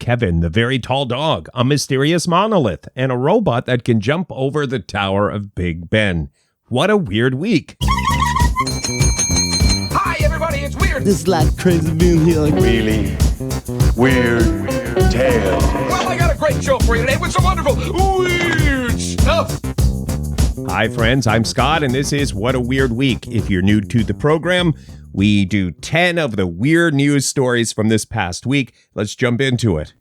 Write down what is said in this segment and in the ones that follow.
Kevin, the very tall dog, a mysterious monolith, and a robot that can jump over the Tower of Big Ben. What a weird week. Hi, everybody, it's Weird. This is like crazy being here. Really weird tales. Well, I got a great show for you today with some wonderful weird stuff. Hi, friends. I'm Scott, and this is What a Weird Week. If you're new to the program, we do 10 of the weird news stories from this past week. Let's jump into it.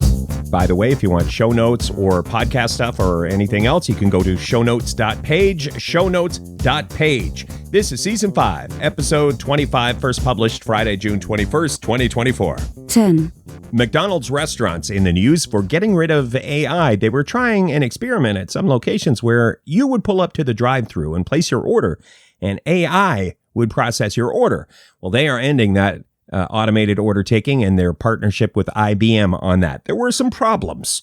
By the way, if you want show notes or podcast stuff or anything else, you can go to shownotes.page, shownotes.page. This is Season 5, Episode 25, first published Friday, June 21st, 2024. 10. McDonald's restaurants in the news for getting rid of AI. They were trying an experiment at some locations where you would pull up to the drive-thru and place your order, and AI would process your order. Well, they are ending that automated order taking and their partnership with IBM on that. There were some problems.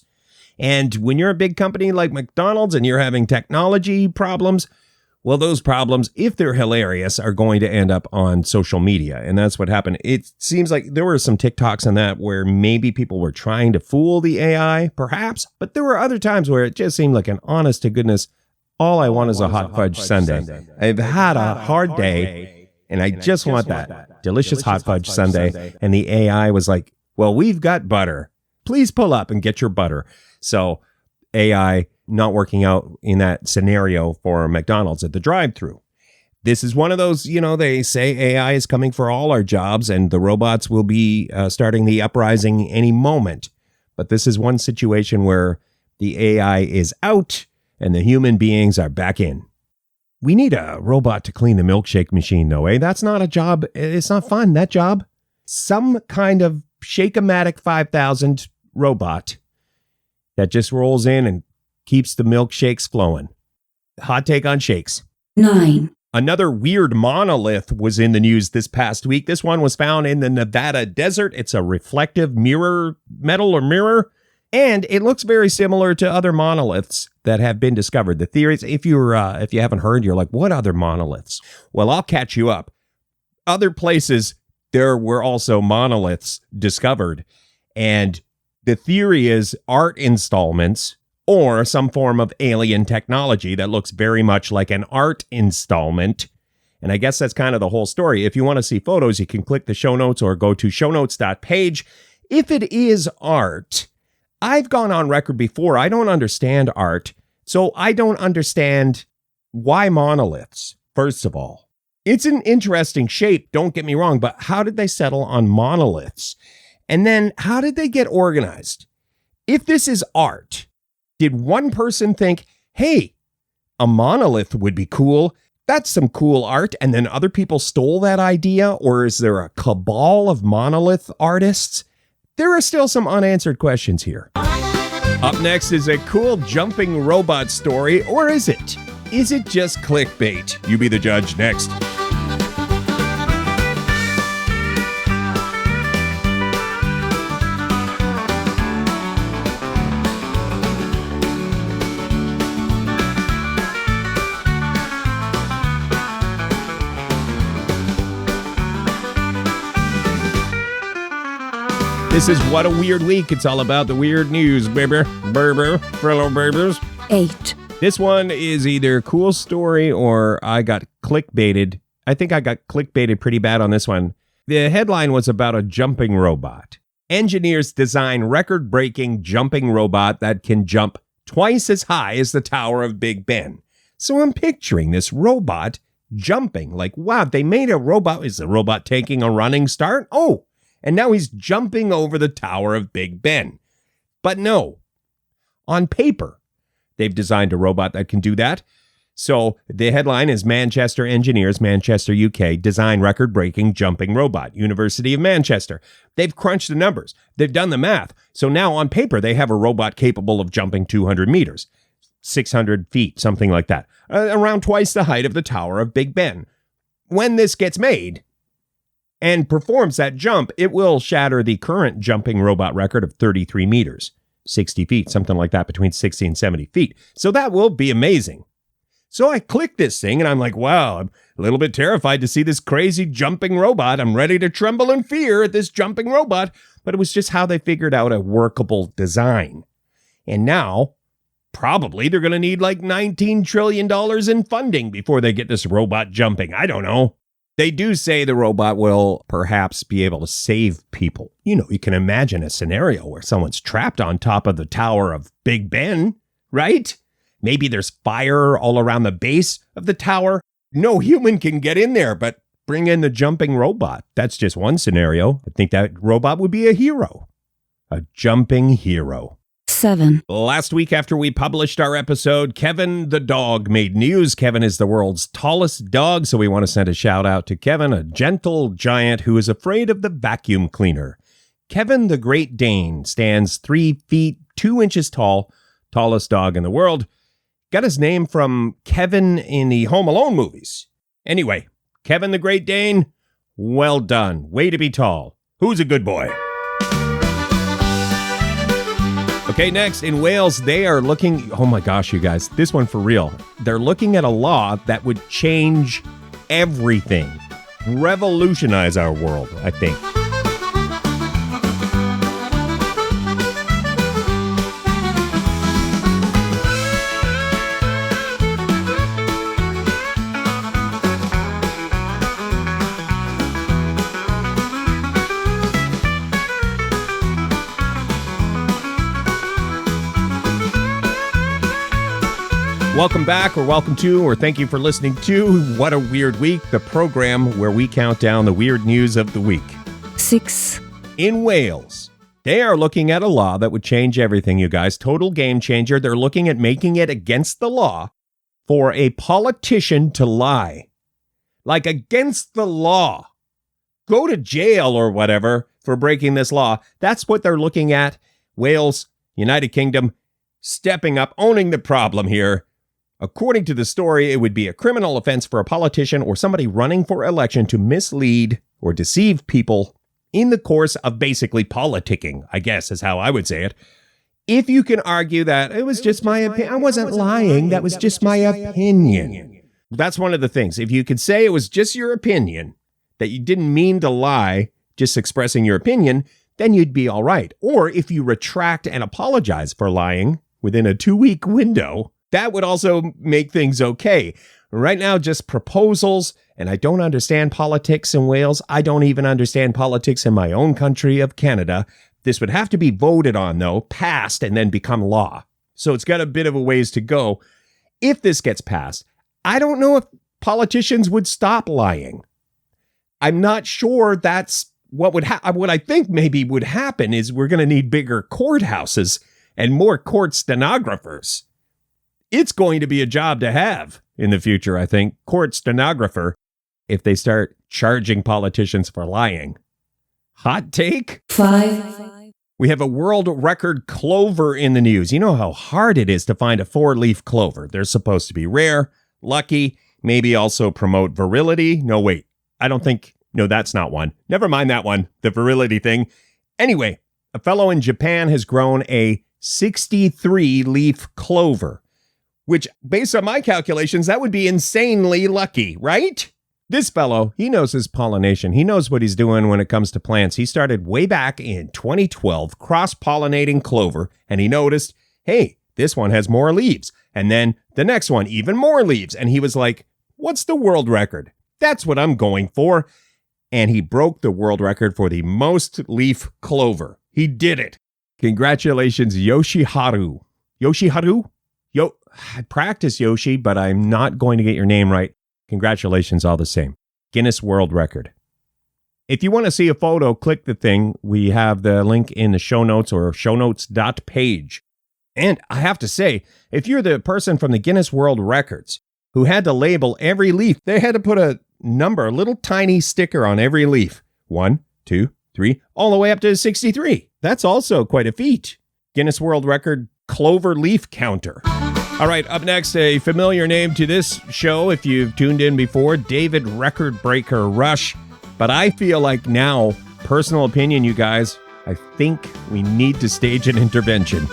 And when you're a big company like McDonald's and you're having technology problems, well, those problems, if they're hilarious, are going to end up on social media. And that's what happened. It seems like there were some TikToks on that where maybe people were trying to fool the AI, perhaps. But there were other times where it just seemed like an honest to goodness, all I want is a hot fudge sundae. I've had a hard day and I just want that delicious hot fudge sundae. And the AI was like, well, we've got butter. Please pull up and get your butter. So AI not working out in that scenario for McDonald's at the drive-thru. This is one of those, they say AI is coming for all our jobs and the robots will be starting the uprising any moment. But this is one situation where the AI is out and the human beings are back in. We need a robot to clean the milkshake machine, though, eh? That's not a job. It's not fun, that job. Some kind of Shake-O-Matic 5000 robot that just rolls in and keeps the milkshakes flowing. Hot take on shakes. 9. Another weird monolith was in the news this past week. This one was found in the Nevada desert. It's a reflective metal mirror. And it looks very similar to other monoliths that have been discovered. The theories, if you haven't heard, you're like, what other monoliths? Well, I'll catch you up. Other places, there were also monoliths discovered. And the theory is art installments or some form of alien technology that looks very much like an art installment. And I guess that's kind of the whole story. If you want to see photos, you can click the show notes or go to shownotes.page. If it is art, I've gone on record before. I don't understand art, so I don't understand why monoliths, first of all. It's an interesting shape, don't get me wrong, but how did they settle on monoliths? And then how did they get organized? If this is art, did one person think, hey, a monolith would be cool? That's some cool art. And then other people stole that idea? Or is there a cabal of monolith artists? There are still some unanswered questions here. Up next is a cool jumping robot story, or is it? Is it just clickbait? You be the judge next. This is What a Weird Week. It's all about the weird news, baby. Fellow babies. 8. This one is either cool story or I got clickbaited. I think I got clickbaited pretty bad on this one. The headline was about a jumping robot. Engineers design record-breaking jumping robot that can jump twice as high as the Tower of Big Ben. So I'm picturing this robot jumping. Like, wow, they made a robot. Is the robot taking a running start? Oh, and now he's jumping over the Tower of Big Ben. But no, on paper, they've designed a robot that can do that. So the headline is Manchester engineers, Manchester, UK, design record-breaking jumping robot, University of Manchester. They've crunched the numbers. They've done the math. So now on paper, they have a robot capable of jumping 200 meters, 600 feet, something like that, around twice the height of the Tower of Big Ben. When this gets made and performs that jump, it will shatter the current jumping robot record of 33 meters, 60 feet, something like that, between 60 and 70 feet. So that will be amazing. So I click this thing and I'm like, wow, I'm a little bit terrified to see this crazy jumping robot. I'm ready to tremble in fear at this jumping robot. But it was just how they figured out a workable design. And now, probably they're going to need like $19 trillion in funding before they get this robot jumping. I don't know. They do say the robot will perhaps be able to save people. You know, you can imagine a scenario where someone's trapped on top of the tower of Big Ben, right? Maybe there's fire all around the base of the tower. No human can get in there, but bring in the jumping robot. That's just one scenario. I think that robot would be a hero. A jumping hero. 7, Last week after we published our episode, Kevin the dog made news. Kevin is the world's tallest dog, so we want to send a shout out to Kevin, a gentle giant who is afraid of the vacuum cleaner. Kevin the Great Dane stands 3 feet 2 inches tall, tallest dog in the world. Got his name from Kevin in the Home Alone movies. Anyway, Kevin the Great Dane, well done. Way to be tall. Who's a good boy? Okay, next, in Wales, they are looking, oh my gosh, you guys, this one for real. They're looking at a law that would change everything, revolutionize our world, I think. Welcome back, or welcome to, or thank you for listening to What a Weird Week, the program where we count down the weird news of the week. 6, In Wales, they are looking at a law that would change everything, you guys. Total game changer. They're looking at making it against the law for a politician to lie. Like against the law. Go to jail or whatever for breaking this law. That's what they're looking at. Wales, United Kingdom, stepping up, owning the problem here. According to the story, it would be a criminal offense for a politician or somebody running for election to mislead or deceive people in the course of basically politicking, I guess is how I would say it. If you can argue that it was just my opinion, I wasn't lying, that was just my opinion. That's one of the things. If you could say it was just your opinion, that you didn't mean to lie, just expressing your opinion, then you'd be all right. Or if you retract and apologize for lying within a 2-week window, that would also make things okay. Right now, just proposals, and I don't understand politics in Wales. I don't even understand politics in my own country of Canada. This would have to be voted on, though, passed, and then become law. So it's got a bit of a ways to go. If this gets passed, I don't know if politicians would stop lying. I'm not sure that's what would happen. What I think maybe would happen is we're going to need bigger courthouses and more court stenographers. It's going to be a job to have in the future, I think, court stenographer, if they start charging politicians for lying. Hot take? 5, We have a world record clover in the news. You know how hard it is to find a 4-leaf clover. They're supposed to be rare, lucky, maybe also promote virility. No, wait, I don't think, no, that's not one. Never mind that one, the virility thing. Anyway, a fellow in Japan has grown a 63-leaf clover, which, based on my calculations, that would be insanely lucky, right? This fellow, he knows his pollination. He knows what he's doing when it comes to plants. He started way back in 2012 cross-pollinating clover, and he noticed, hey, this one has more leaves. And then the next one, even more leaves. And he was like, what's the world record? That's what I'm going for. And he broke the world record for the most leaf clover. He did it. Congratulations, Yoshiharu. Yoshiharu? I practice Yoshi, but I'm not going to get your name right. Congratulations all the same. Guinness World Record. If you want to see a photo, click the thing. We have the link in the show notes or shownotes.page. And I have to say, if you're the person from the Guinness World Records who had to label every leaf, they had to put a number, a little tiny sticker on every leaf. 1, 2, 3, all the way up to 63. That's also quite a feat. Guinness World Record clover leaf counter. All right, up next, a familiar name to this show if you've tuned in before, David Record Breaker Rush. But I feel like now, personal opinion, you guys, I think we need to stage an intervention.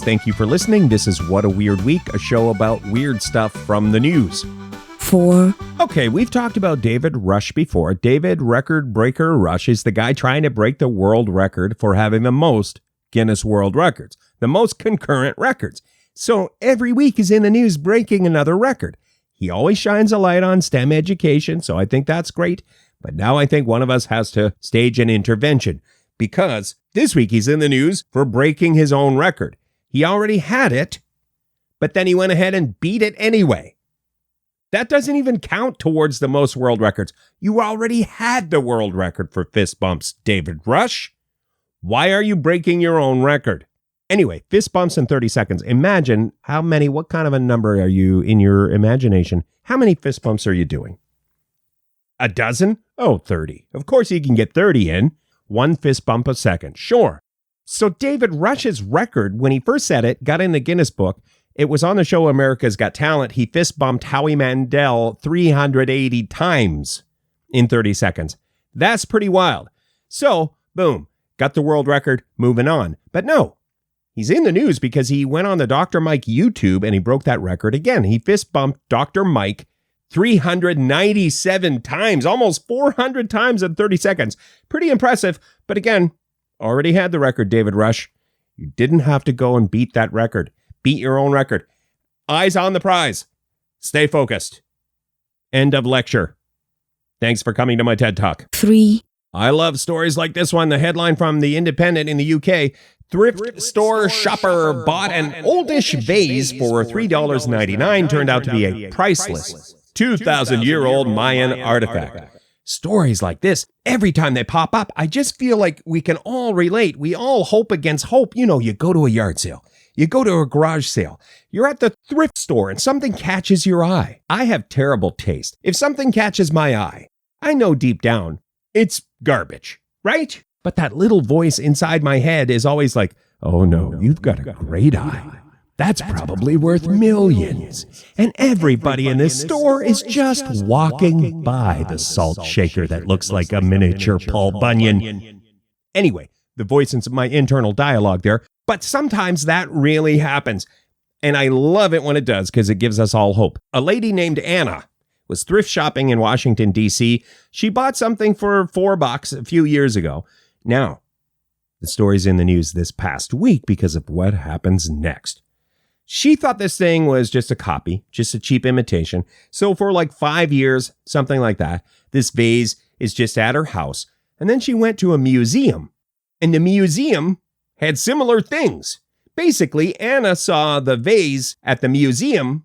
Thank you for listening. This is What a Weird Week, a show about weird stuff from the news. 4, Okay, we've talked about David Rush before. David Record Breaker Rush is the guy trying to break the world record for having the most Guinness World Records, the most concurrent records. So every week he's in the news breaking another record. He always shines a light on STEM education, so I think that's great. But now I think one of us has to stage an intervention because this week he's in the news for breaking his own record. He already had it, but then he went ahead and beat it anyway. That doesn't even count towards the most world records. You already had the world record for fist bumps, David Rush. Why are you breaking your own record? Anyway, fist bumps in 30 seconds. Imagine what kind of a number are you in your imagination? How many fist bumps are you doing? A dozen? Oh, 30. Of course you can get 30 in. One fist bump a second. Sure. So David Rush's record, when he first said it, got in the Guinness Book. It was on the show America's Got Talent. He fist bumped Howie Mandel 380 times in 30 seconds. That's pretty wild. So, boom, got the world record, moving on. But no, he's in the news because he went on the Dr. Mike YouTube and he broke that record again. He fist bumped Dr. Mike 397 times, almost 400 times in 30 seconds. Pretty impressive. But again, already had the record, David Rush. You didn't have to go and beat that record. Beat your own record. Eyes on the prize. Stay focused. End of lecture. Thanks for coming to my TED Talk. 3, I love stories like this one. The headline from The Independent in the UK. Thrift store shopper bought an oldish vase for $3.99. Turned out to be a priceless 2,000-year-old Mayan artifact. Stories like this, every time they pop up, I just feel like we can all relate. We all hope against hope. You know, you go to a yard sale. You go to a garage sale. You're at the thrift store and something catches your eye. I have terrible taste. If something catches my eye, I know deep down it's garbage, right? But that little voice inside my head is always like, oh no, you've got a great eye. That's probably worth millions. And everybody in this store is just walking by the salt shaker that looks like a miniature Paul Bunyan. Anyway, the voice in my internal dialogue there. But sometimes that really happens. And I love it when it does because it gives us all hope. A lady named Anna was thrift shopping in Washington, D.C. She bought something for $4 a few years ago. Now, the story's in the news this past week because of what happens next. She thought this thing was just a copy, just a cheap imitation. So for like 5 years, something like that, this vase is just at her house. And then she went to a museum. And the museum had similar things. Basically, Anna saw the vase at the museum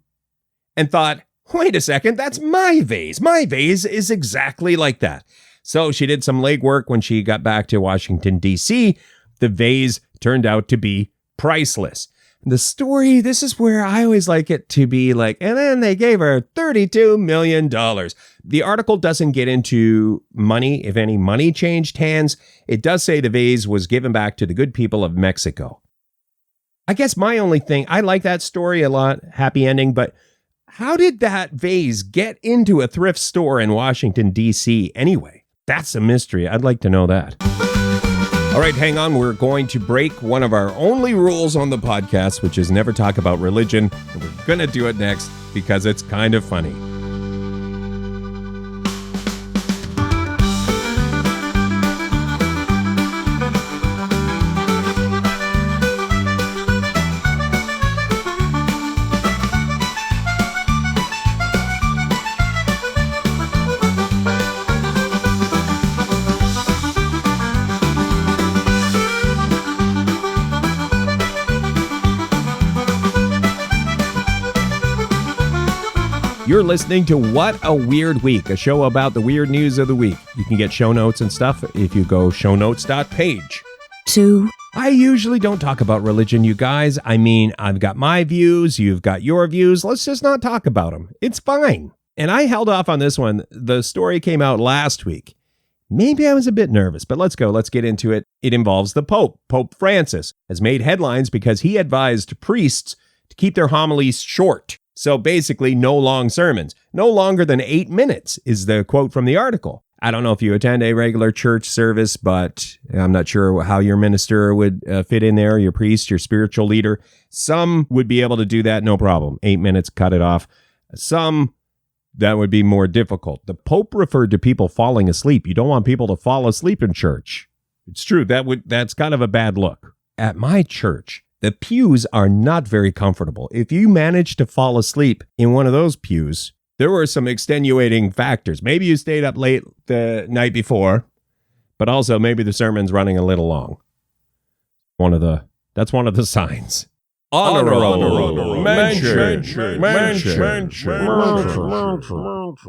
and thought, wait a second, that's my vase. My vase is exactly like that. So she did some legwork when she got back to Washington, D.C. The vase turned out to be priceless. The story, this is where I always like it to be like, and then they gave her $32 million. The article doesn't get into money, if any money changed hands. It does say the vase was given back to the good people of Mexico. I guess my only thing, I like that story a lot, happy ending, but how did that vase get into a thrift store in Washington, D.C. anyway? That's a mystery. I'd like to know that. All right, hang on. We're going to break one of our only rules on the podcast, which is never talk about religion. And we're going to do it next because it's kind of funny. You're listening to What a Weird Week, a show about the weird news of the week. You can get show notes and stuff if you go shownotes.page. 2, I usually don't talk about religion, you guys. I mean, I've got my views, you've got your views. Let's just not talk about them. It's fine. And I held off on this one. The story came out last week. Maybe I was a bit nervous, but let's go. Let's get into it. It involves the Pope. Pope Francis has made headlines because he advised priests to keep their homilies short. So basically, no long sermons. No longer than 8 minutes is the quote from the article. I don't know if you attend a regular church service, but I'm not sure how your minister would fit in there, your priest, your spiritual leader. Some would be able to do that, no problem. 8 minutes, cut it off. Some, that would be more difficult. The Pope referred to people falling asleep. You don't want people to fall asleep in church. It's true. That's kind of a bad look. At my church, the pews are not very comfortable. If you manage to fall asleep in one of those pews, there were some extenuating factors. Maybe you stayed up late the night before, but also maybe the sermon's running a little long. That's one of the signs. Honorable mention.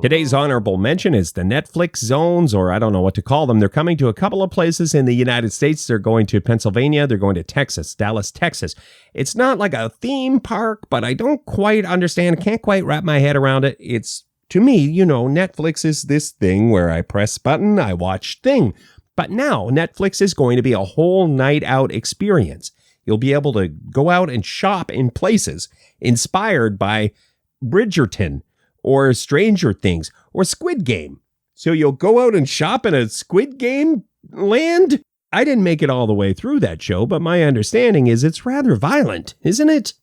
Today's honorable mention is the Netflix zones, or I don't know what to call them. They're coming to a couple of places in the United States. They're going to Pennsylvania. They're going to Texas, Dallas, Texas. It's not like a theme park, but I don't quite understand. Can't quite wrap my head around it. It's, to me, Netflix is this thing where I press button, I watch thing. But now Netflix is going to be a whole night out experience. You'll be able to go out and shop in places inspired by Bridgerton or Stranger Things or Squid Game. So you'll go out and shop in a Squid Game land? I didn't make it all the way through that show, but my understanding is it's rather violent, isn't it?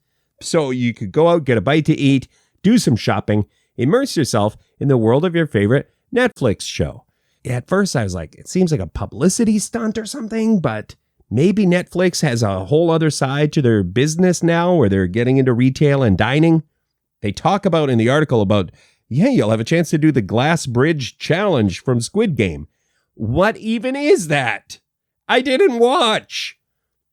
So you could go out, get a bite to eat, do some shopping, immerse yourself in the world of your favorite Netflix show. At first I was like, it seems like a publicity stunt or something, but maybe Netflix has a whole other side to their business now where they're getting into retail and dining. They talk about in the article about, you'll have a chance to do the Glass Bridge Challenge from Squid Game. What even is that? I didn't watch.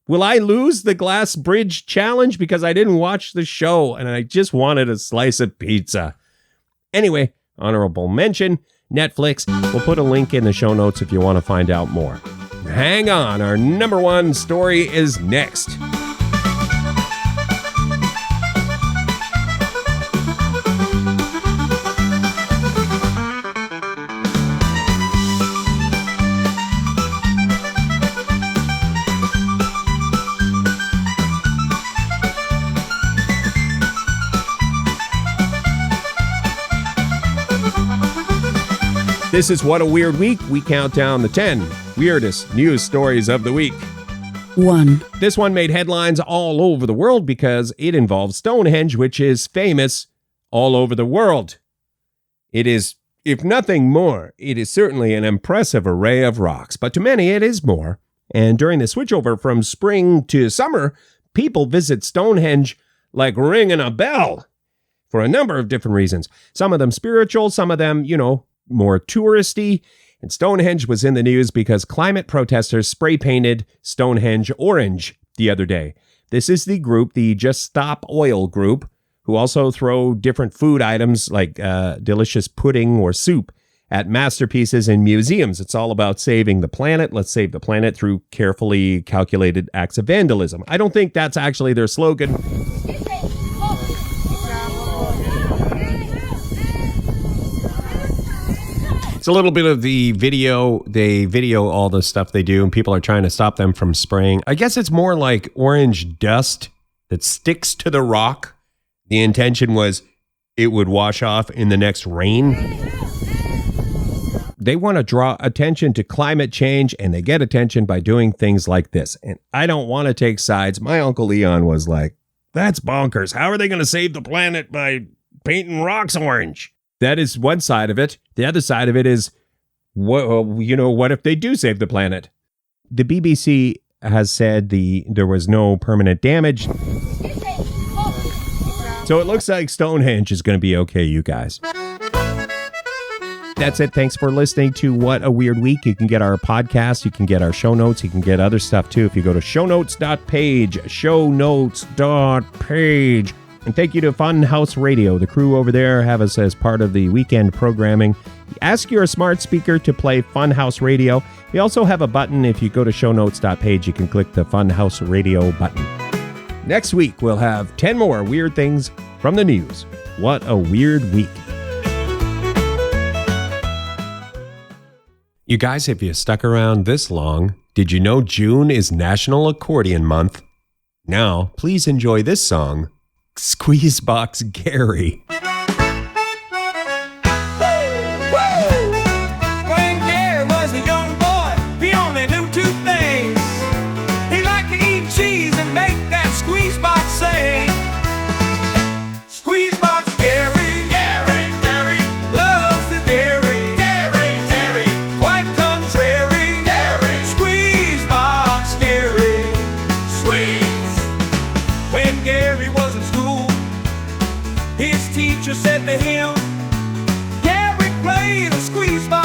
Will I lose the Glass Bridge Challenge because I didn't watch the show and I just wanted a slice of pizza? Anyway, honorable mention, Netflix. We'll put a link in the show notes if you want to find out more. Hang on, our number one story is next. This is What a Weird Week. We count down the 10 weirdest news stories of the week. 1, This one made headlines all over the world because it involves Stonehenge, which is famous all over the world. It is, if nothing more, it is certainly an impressive array of rocks, but to many it is more. And during the switchover from spring to summer, people visit Stonehenge like ringing a bell for a number of different reasons. Some of them spiritual, some of them, more touristy. And Stonehenge was in the news because climate protesters spray painted Stonehenge orange the other day. This is the group, the Just Stop Oil group, who also throw different food items like delicious pudding or soup at masterpieces in museums. It's all about saving the planet. Let's save the planet through carefully calculated acts of vandalism. I don't think that's actually their slogan. It's a little bit of the video. They video all the stuff they do, and people are trying to stop them from spraying. I guess it's more like orange dust that sticks to the rock. The intention was it would wash off in the next rain. They want to draw attention to climate change, and they get attention by doing things like this. And I don't want to take sides. My Uncle Leon was like, that's bonkers. How are they going to save the planet by painting rocks orange? That is one side of it. The other side of it is, what if they do save the planet? The BBC has said there was no permanent damage. So it looks like Stonehenge is going to be okay, you guys. That's it. Thanks for listening to What a Weird Week. You can get our podcast. You can get our show notes. You can get other stuff, too, if you go to shownotes.page. Shownotes.page. And thank you to Funhouse Radio. The crew over there have us as part of the weekend programming. Ask your smart speaker to play Funhouse Radio. We also have a button. If you go to shownotes.page, you can click the Funhouse Radio button. Next week, we'll have 10 more weird things from the news. What a weird week. You guys, if you stuck around this long, did you know June is National Accordion Month? Now, please enjoy this song, Squeezebox Gary. Thank you. teacher said to him, Gary played a squeeze box.